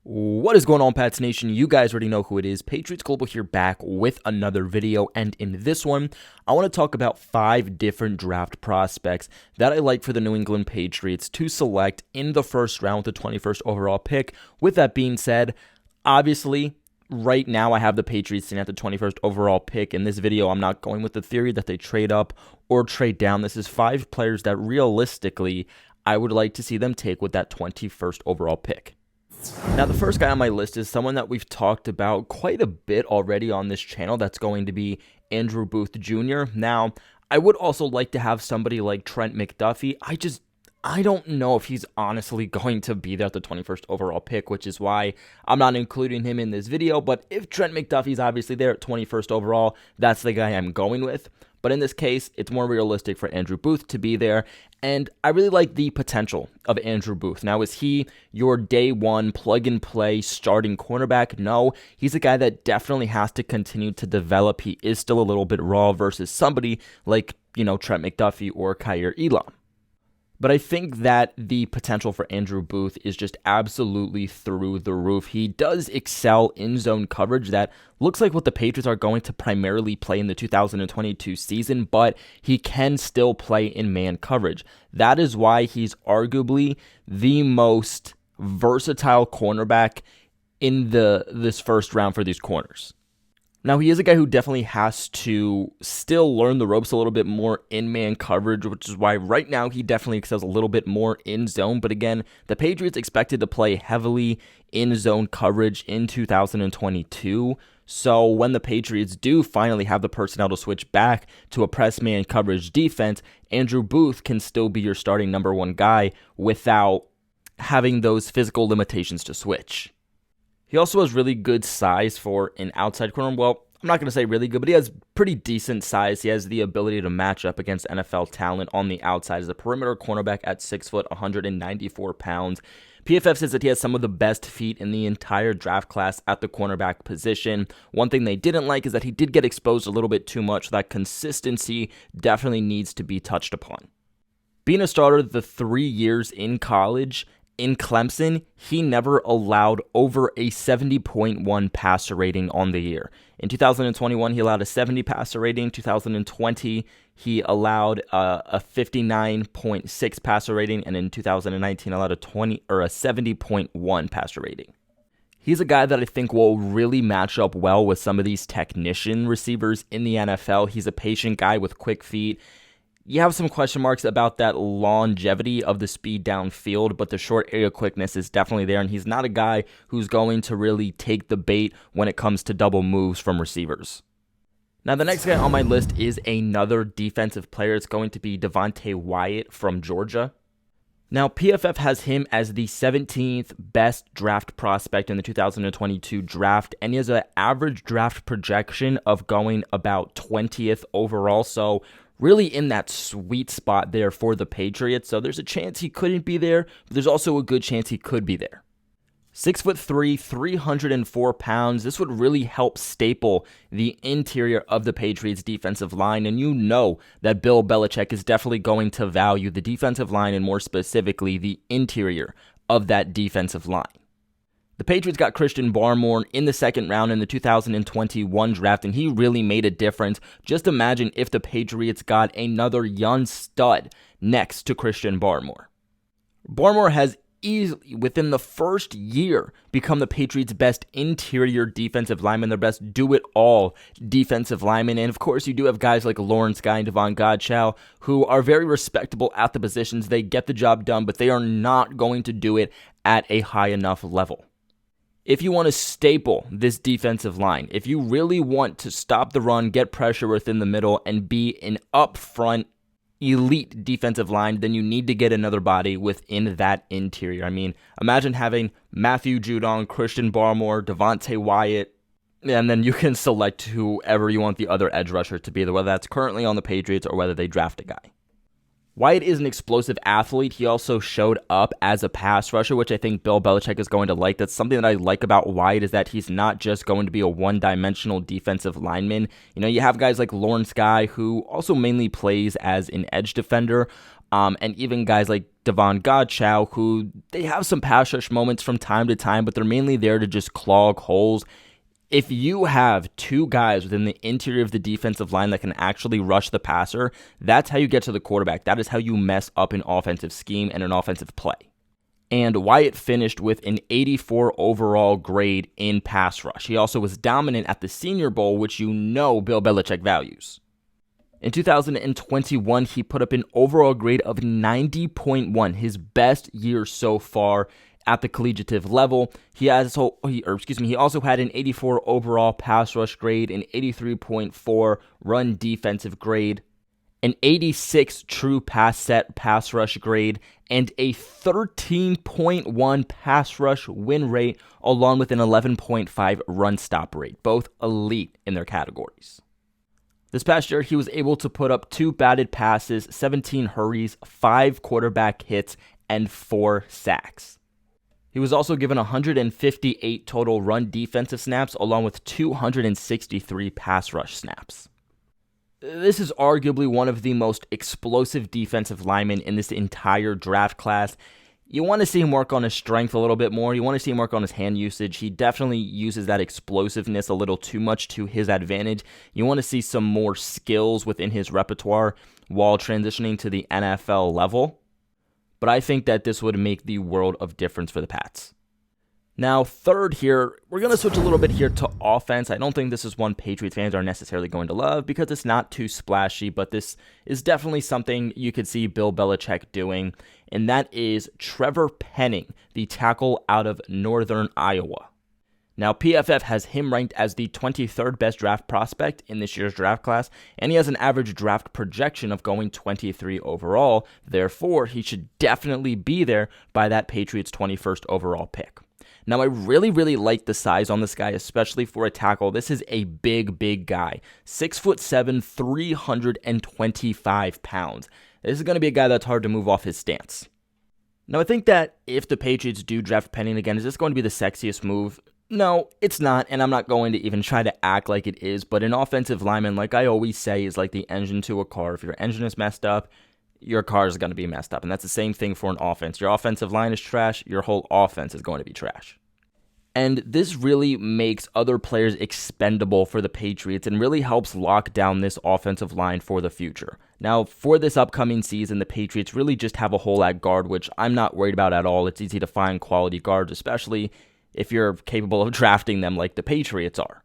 What is going on, Pats Nation? You guys already know who it is. Patriots Global here, back with another video, and in this one, I want to talk about 5 different draft prospects that I like for the New England Patriots to select in the first round with the 21st overall pick. With that being said, obviously, right now I have the Patriots sitting at the 21st overall pick. In this video, I'm not going with the theory that they trade up or trade down. This is 5 players that realistically I would like to see them take with that 21st overall pick. Now, the first guy on my list is someone that we've talked about quite a bit already on this channel. That's going to be Andrew Booth Jr. Now, I would also like to have somebody like Trent McDuffie. I don't know if he's honestly going to be there at the 21st overall pick, which is why I'm not including him in this video. But if Trent McDuffie's obviously there at 21st overall, that's the guy I'm going with. But in this case, it's more realistic for Andrew Booth to be there. And I really like the potential of Andrew Booth. Now, is he your day one plug-and-play starting cornerback? No, he's a guy that definitely has to continue to develop. He is still a little bit raw versus somebody like, Trent McDuffie or Kaiir Elam. But I think that the potential for Andrew Booth is just absolutely through the roof. He does excel in zone coverage. That looks like what the Patriots are going to primarily play in the 2022 season, but he can still play in man coverage. That is why he's arguably the most versatile cornerback in this first round for these corners. Now, he is a guy who definitely has to still learn the ropes a little bit more in man coverage, which is why right now he definitely excels a little bit more in zone. But again, the Patriots expected to play heavily in zone coverage in 2022. So when the Patriots do finally have the personnel to switch back to a press man coverage defense, Andrew Booth can still be your starting number 1 guy without having those physical limitations to switch. He also has really good size for an outside corner. Well, I'm not going to say really good, but he has pretty decent size. He has the ability to match up against NFL talent on the outside as a perimeter cornerback at 6 foot, 194 pounds. PFF says that he has some of the best feet in the entire draft class at the cornerback position. One thing they didn't like is that he did get exposed a little bit too much. So that consistency definitely needs to be touched upon. Being a starter the 3 years in college, in Clemson, he never allowed over a 70.1 passer rating on the year. In 2021, he allowed a 70 passer rating. 2020, he allowed a 59.6 passer rating, and in 2019, allowed a 70.1 passer rating. He's a guy that I think will really match up well with some of these technician receivers in the NFL. He's a patient guy with quick feet. You have some question marks about that longevity of the speed downfield, but the short area quickness is definitely there, and he's not a guy who's going to really take the bait when it comes to double moves from receivers. Now, the next guy on my list is another defensive player. It's going to be Devonta Wyatt from Georgia. Now, PFF has him as the 17th best draft prospect in the 2022 draft, and he has an average draft projection of going about 20th overall, so really in that sweet spot there for the Patriots. So there's a chance he couldn't be there, but there's also a good chance he could be there. 6'3", 304 pounds. This would really help staple the interior of the Patriots defensive line. And you know that Bill Belichick is definitely going to value the defensive line and more specifically the interior of that defensive line. The Patriots got Christian Barmore in the second round in the 2021 draft, and he really made a difference. Just imagine if the Patriots got another young stud next to Christian Barmore. Barmore has easily, within the first year, become the Patriots' best interior defensive lineman, their best do-it-all defensive lineman. And of course, you do have guys like Lawrence Guy and Devon Godchaux who are very respectable at the positions. They get the job done, but they are not going to do it at a high enough level. If you want to staple this defensive line, if you really want to stop the run, get pressure within the middle, and be an upfront elite defensive line, then you need to get another body within that interior. I mean, imagine having Matthew Judon, Christian Barmore, Devonta Wyatt, and then you can select whoever you want the other edge rusher to be, whether that's currently on the Patriots or whether they draft a guy. Wyatt is an explosive athlete. He also showed up as a pass rusher, which I think Bill Belichick is going to like. That's something that I like about Wyatt, is that he's not just going to be a one-dimensional defensive lineman. You have guys like Lawrence Guy, who also mainly plays as an edge defender. and even guys like Devon Godchow, who they have some pass rush moments from time to time, but they're mainly there to just clog holes. If you have two guys within the interior of the defensive line that can actually rush the passer, that's how you get to the quarterback. That is how you mess up an offensive scheme and an offensive play. And Wyatt finished with an 84 overall grade in pass rush. He also was dominant at the Senior Bowl, which you know Bill Belichick values. In 2021, he put up an overall grade of 90.1, his best year so far at the collegiate level. He also had an 84 overall pass rush grade, an 83.4 run defensive grade, an 86 true pass rush grade, and a 13.1 pass rush win rate, along with an 11.5 run stop rate, both elite in their categories. This past year, he was able to put up 2 batted passes, 17 hurries, 5 quarterback hits, and 4 sacks. He was also given 158 total run defensive snaps, along with 263 pass rush snaps. This is arguably one of the most explosive defensive linemen in this entire draft class. You want to see him work on his strength a little bit more. You want to see him work on his hand usage. He definitely uses that explosiveness a little too much to his advantage. You want to see some more skills within his repertoire while transitioning to the NFL level. But I think that this would make the world of difference for the Pats. Now, third here, we're going to switch a little bit here to offense. I don't think this is one Patriots fans are necessarily going to love because it's not too splashy, but this is definitely something you could see Bill Belichick doing, and that is Trevor Pening, the tackle out of Northern Iowa. Now, PFF has him ranked as the 23rd best draft prospect in this year's draft class, and he has an average draft projection of going 23 overall. Therefore, he should definitely be there by that Patriots 21st overall pick. Now, I really like the size on this guy, especially for a tackle. This is a big guy. 6'7", 325 pounds. This is going to be a guy that's hard to move off his stance. Now, I think that if the Patriots do draft Pening again, is this going to be the sexiest move? No, it's not, and I'm not going to even try to act like it is, but an offensive lineman, like I always say, is like the engine to a car. If your engine is messed up, your car is going to be messed up, and that's the same thing for an offense. Your offensive line is trash, your whole offense is going to be trash. And this really makes other players expendable for the Patriots and really helps lock down this offensive line for the future. Now, for this upcoming season, the Patriots really just have a hole at guard, which I'm not worried about at all. It's easy to find quality guards, especially if you're capable of drafting them like the Patriots are.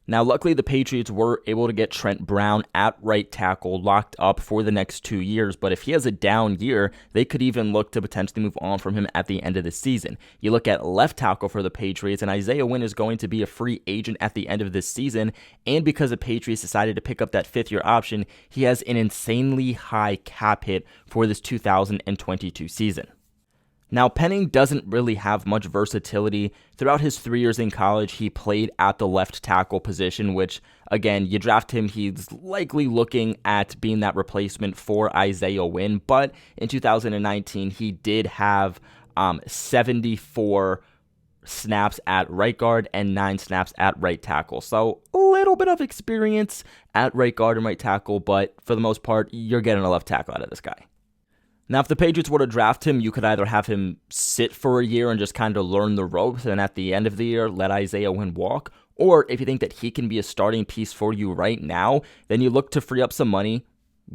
Now, luckily, the Patriots were able to get Trent Brown at right tackle locked up for the next 2 years, but if he has a down year, they could even look to potentially move on from him at the end of the season. You look at left tackle for the Patriots, and Isaiah Wynn is going to be a free agent at the end of this season, and because the Patriots decided to pick up that 5th-year option, he has an insanely high cap hit for this 2022 season. Now, Pening doesn't really have much versatility. Throughout his 3 years in college, he played at the left tackle position, which, again, you draft him, he's likely looking at being that replacement for Isaiah Wynn. But in 2019, he did have 74 snaps at right guard and 9 snaps at right tackle. So a little bit of experience at right guard and right tackle, but for the most part, you're getting a left tackle out of this guy. Now, if the Patriots were to draft him, you could either have him sit for a year and just kind of learn the ropes, and at the end of the year, let Isaiah Wynn walk. Or if you think that he can be a starting piece for you right now, then you look to free up some money,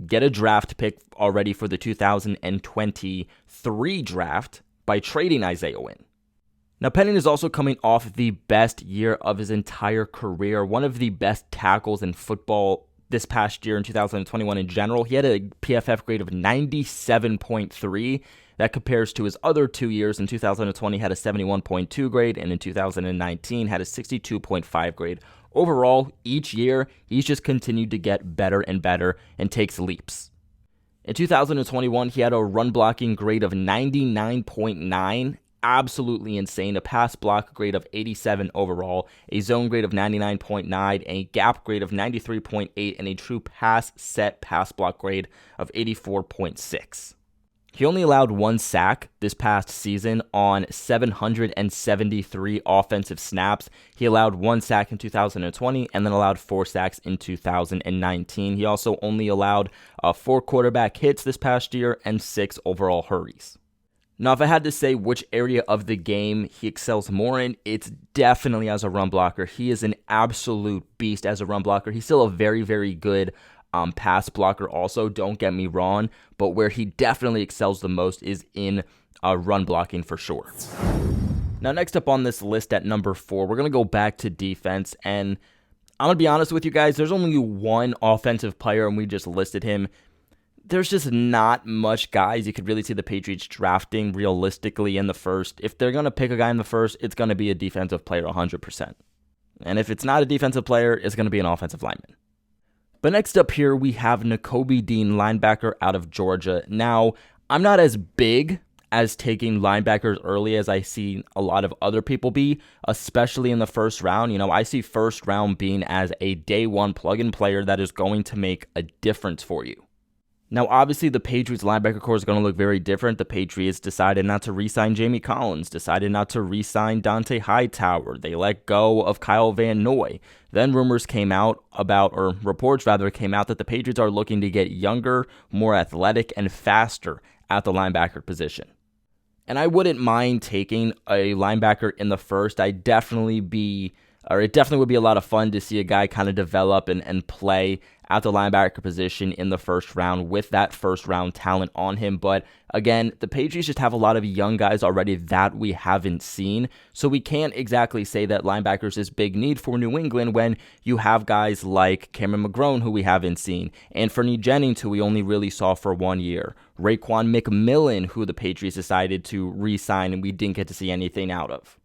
get a draft pick already for the 2023 draft by trading Isaiah Wynn. Now, Pening is also coming off the best year of his entire career, one of the best tackles in football this past year in 2021 in general. He had a PFF grade of 97.3. That compares to his other 2 years. In 2020, had a 71.2 grade, and in 2019, had a 62.5 grade. Overall, each year, he's just continued to get better and better and takes leaps. In 2021, he had a run blocking grade of 99.9. Absolutely insane. A pass block grade of 87 overall, a zone grade of 99.9, a gap grade of 93.8, and a true pass block grade of 84.6. He only allowed 1 sack this past season on 773 offensive snaps. He allowed 1 sack in 2020 and then allowed 4 sacks in 2019. He also only allowed 4 quarterback hits this past year and 6 overall hurries. Now, if I had to say which area of the game he excels more in, it's definitely as a run blocker. He is an absolute beast as a run blocker. He's still a very, very good pass blocker also, don't get me wrong, but where he definitely excels the most is in run blocking for sure. Now, next up on this list at number 4, we're going to go back to defense, and I'm going to be honest with you guys, there's only one offensive player, and we just listed him. There's just not much guys you could really see the Patriots drafting realistically in the first. If they're going to pick a guy in the first, it's going to be a defensive player 100%. And if it's not a defensive player, it's going to be an offensive lineman. But next up here, we have Najee Dean, linebacker out of Georgia. Now, I'm not as big as taking linebackers early as I see a lot of other people be, especially in the first round. You know, I see first round being as a day one plug-in player that is going to make a difference for you. Now, obviously, the Patriots linebacker core is going to look very different. The Patriots decided not to re-sign Jamie Collins, decided not to re-sign Dont'a Hightower. They let go of Kyle Van Noy. Then reports came out that the Patriots are looking to get younger, more athletic, and faster at the linebacker position. And I wouldn't mind taking a linebacker in the first. It definitely would be a lot of fun to see a guy kind of develop and play at the linebacker position in the first round with that first round talent on him. But again, the Patriots just have a lot of young guys already that we haven't seen. So we can't exactly say that linebackers is big need for New England when you have guys like Cameron McGrone, who we haven't seen, Anfernee Jennings, who we only really saw for 1 year, Raekwon McMillan, who the Patriots decided to re-sign and we didn't get to see anything out of.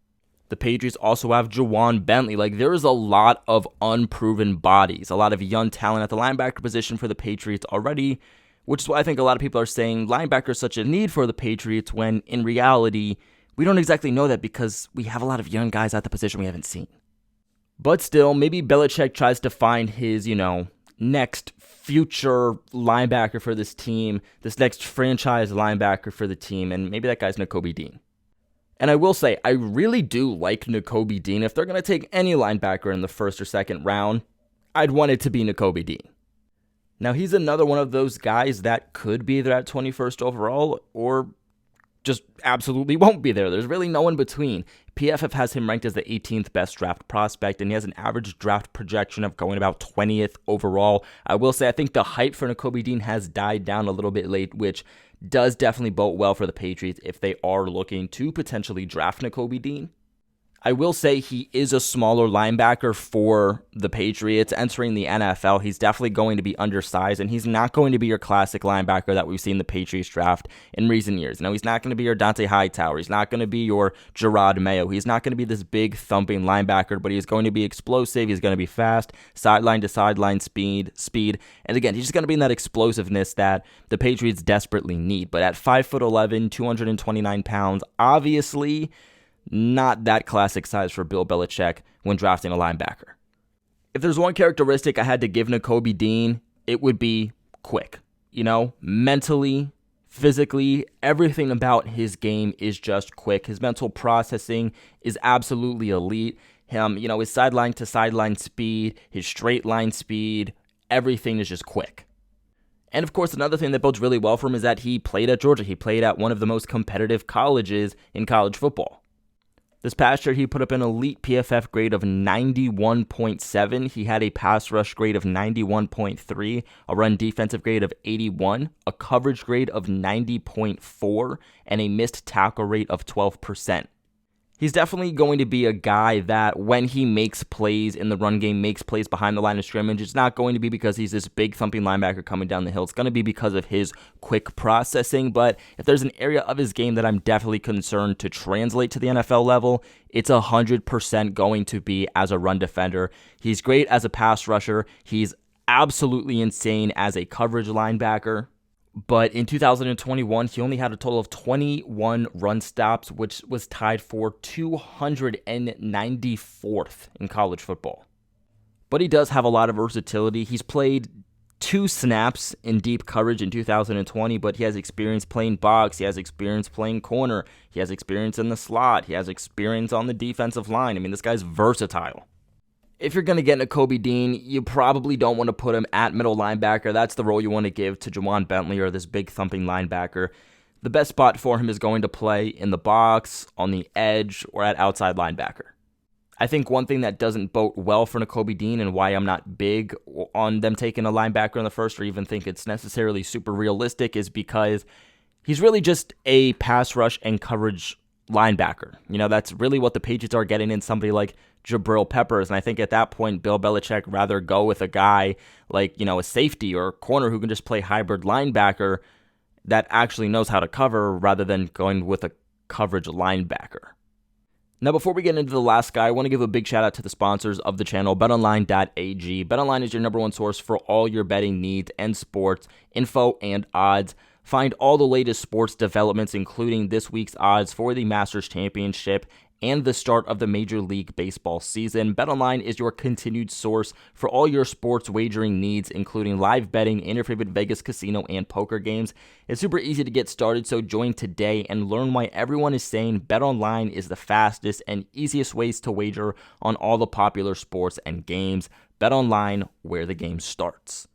The Patriots also have Juwan Bentley. There is a lot of unproven bodies, a lot of young talent at the linebacker position for the Patriots already, which is why I think a lot of people are saying linebacker is such a need for the Patriots when in reality, we don't exactly know that because we have a lot of young guys at the position we haven't seen. But still, maybe Belichick tries to find his, next future linebacker for this team, this next franchise linebacker for the team, and maybe that guy's Najee Dean. And I will say, I really do like Najee Dean. If they're going to take any linebacker in the first or second round, I'd want it to be Najee Dean. Now, he's another one of those guys that could be there at 21st overall or just absolutely won't be there. There's really no in between. PFF has him ranked as the 18th best draft prospect, and he has an average draft projection of going about 20th overall. I will say, I think the hype for Najee Dean has died down a little bit late, which does definitely bode well for the Patriots if they are looking to potentially draft Najee Dean. I will say he is a smaller linebacker for the Patriots entering the NFL. He's definitely going to be undersized, and he's not going to be your classic linebacker that we've seen the Patriots draft in recent years. No, he's not going to be your Dont'a Hightower. He's not going to be your Gerard Mayo. He's not going to be this big thumping linebacker, but he's going to be explosive. He's going to be fast, sideline to sideline speed. And again, he's just going to be in that explosiveness that the Patriots desperately need. But at 5'11", 229 pounds, obviously not that classic size for Bill Belichick when drafting a linebacker. If there's one characteristic I had to give Najee Dean, it would be quick. Mentally, physically, everything about his game is just quick. His mental processing is absolutely elite. His sideline to sideline speed, his straight line speed, everything is just quick. And of course, another thing that bodes really well for him is that he played at Georgia. He played at one of the most competitive colleges in college football. This past year, he put up an elite PFF grade of 91.7. He had a pass rush grade of 91.3, a run defensive grade of 81, a coverage grade of 90.4, and a missed tackle rate of 12%. He's definitely going to be a guy that when he makes plays in the run game, makes plays behind the line of scrimmage, it's not going to be because he's this big thumping linebacker coming down the hill. It's going to be because of his quick processing. But if there's an area of his game that I'm definitely concerned to translate to the NFL level, it's 100% going to be as a run defender. He's great as a pass rusher. He's absolutely insane as a coverage linebacker. But in 2021, he only had a total of 21 run stops, which was tied for 294th in college football. But he does have a lot of versatility. He's played 2 snaps in deep coverage in 2020, but he has experience playing box, he has experience playing corner, he has experience in the slot, he has experience on the defensive line. I mean, this guy's versatile. If you're going to get Najee Dean, you probably don't want to put him at middle linebacker. That's the role you want to give to Juwan Bentley or this big thumping linebacker. The best spot for him is going to play in the box, on the edge, or at outside linebacker. I think one thing that doesn't bode well for Najee Dean and why I'm not big on them taking a linebacker in the first or even think it's necessarily super realistic is because he's really just a pass rush and coverage linebacker. You know, that's really what the Patriots are getting in somebody like Jabril Peppers. And I think at that point, Bill Belichick rather go with a guy like, a safety or a corner who can just play hybrid linebacker that actually knows how to cover rather than going with a coverage linebacker. Now, before we get into the last guy, I want to give a big shout out to the sponsors of the channel, betonline.ag. BetOnline is your number one source for all your betting needs and sports info and odds. Find all the latest sports developments, including this week's odds for the Masters Championship and the start of the Major League Baseball season. BetOnline is your continued source for all your sports wagering needs, including live betting and your favorite Vegas casino and poker games. It's super easy to get started, so join today and learn why everyone is saying BetOnline is the fastest and easiest ways to wager on all the popular sports and games. BetOnline, where the game starts.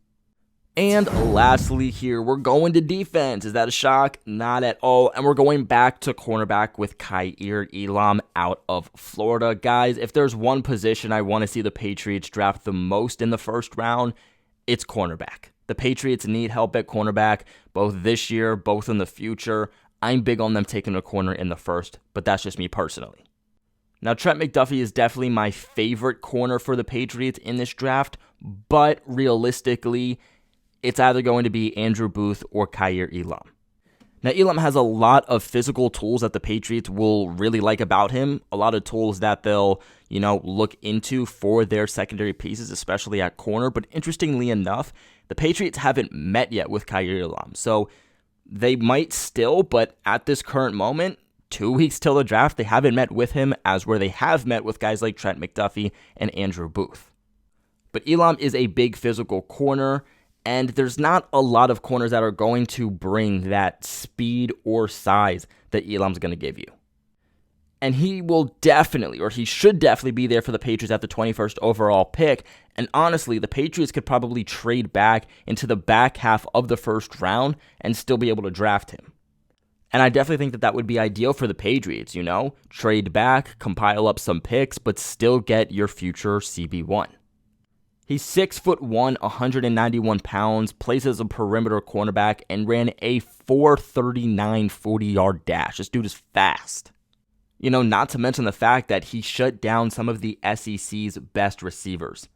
And lastly here, we're going to defense. Is that a shock? Not at all. And we're going back to cornerback with Kaiir Elam out of Florida. Guys, if there's one position I want to see the Patriots draft the most in the first round, it's cornerback. The Patriots need help at cornerback, both this year, both in the future. I'm big on them taking a corner in the first, but that's just me personally. Now, Trent McDuffie is definitely my favorite corner for the Patriots in this draft, but realistically, it's either going to be Andrew Booth or Kaiir Elam. Now, Elam has a lot of physical tools that the Patriots will really like about him, a lot of tools that they'll, look into for their secondary pieces, especially at corner. But interestingly enough, the Patriots haven't met yet with Kaiir Elam. So they might still, but at this current moment, 2 weeks till the draft, they haven't met with him as where they have met with guys like Trent McDuffie and Andrew Booth. But Elam is a big physical corner, and there's not a lot of corners that are going to bring that speed or size that Elam's going to give you. And he will definitely, or he should definitely be there for the Patriots at the 21st overall pick. And honestly, the Patriots could probably trade back into the back half of the first round and still be able to draft him. And I definitely think that that would be ideal for the Patriots, trade back, compile up some picks, but still get your future CB1. He's 6'1", 191 pounds, plays as a perimeter cornerback, and ran a 4.39 40-yard dash. This dude is fast. Not to mention the fact that he shut down some of the SEC's best receivers.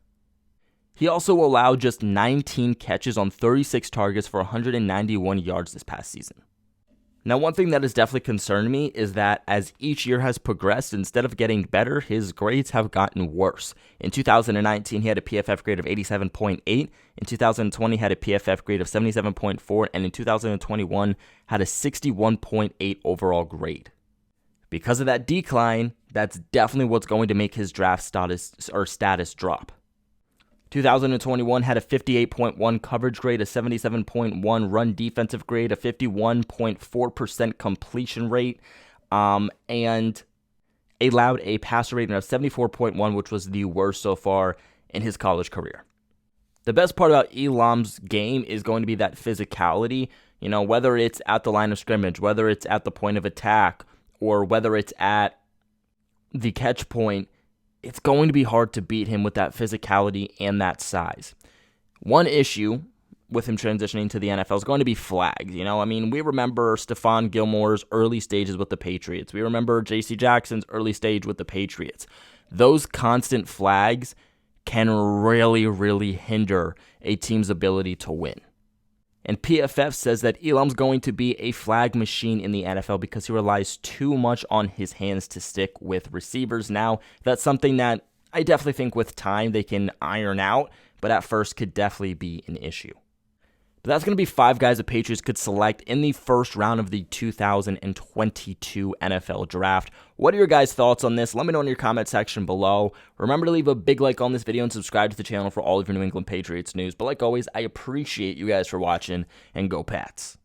He also allowed just 19 catches on 36 targets for 191 yards this past season. Now, one thing that has definitely concerned me is that as each year has progressed, instead of getting better, his grades have gotten worse. In 2019, he had a PFF grade of 87.8. In 2020, he had a PFF grade of 77.4. And in 2021, had a 61.8 overall grade. Because of that decline, that's definitely what's going to make his draft status drop. 2021 had a 58.1 coverage grade, a 77.1 run defensive grade, a 51.4% completion rate, and allowed a passer rating of 74.1, which was the worst so far in his college career. The best part about Elam's game is going to be that physicality, whether it's at the line of scrimmage, whether it's at the point of attack, or whether it's at the catch point. It's going to be hard to beat him with that physicality and that size. One issue with him transitioning to the NFL is going to be flags. We remember Stephon Gilmore's early stages with the Patriots. We remember J.C. Jackson's early stage with the Patriots. Those constant flags can really, really hinder a team's ability to win. And PFF says that Elam's going to be a flag machine in the NFL because he relies too much on his hands to stick with receivers. Now, that's something that I definitely think with time they can iron out, but at first could definitely be an issue. But that's going to be 5 guys the Patriots could select in the first round of the 2022 NFL Draft. What are your guys' thoughts on this? Let me know in your comment section below. Remember to leave a big like on this video and subscribe to the channel for all of your New England Patriots news. But like always, I appreciate you guys for watching, and go Pats.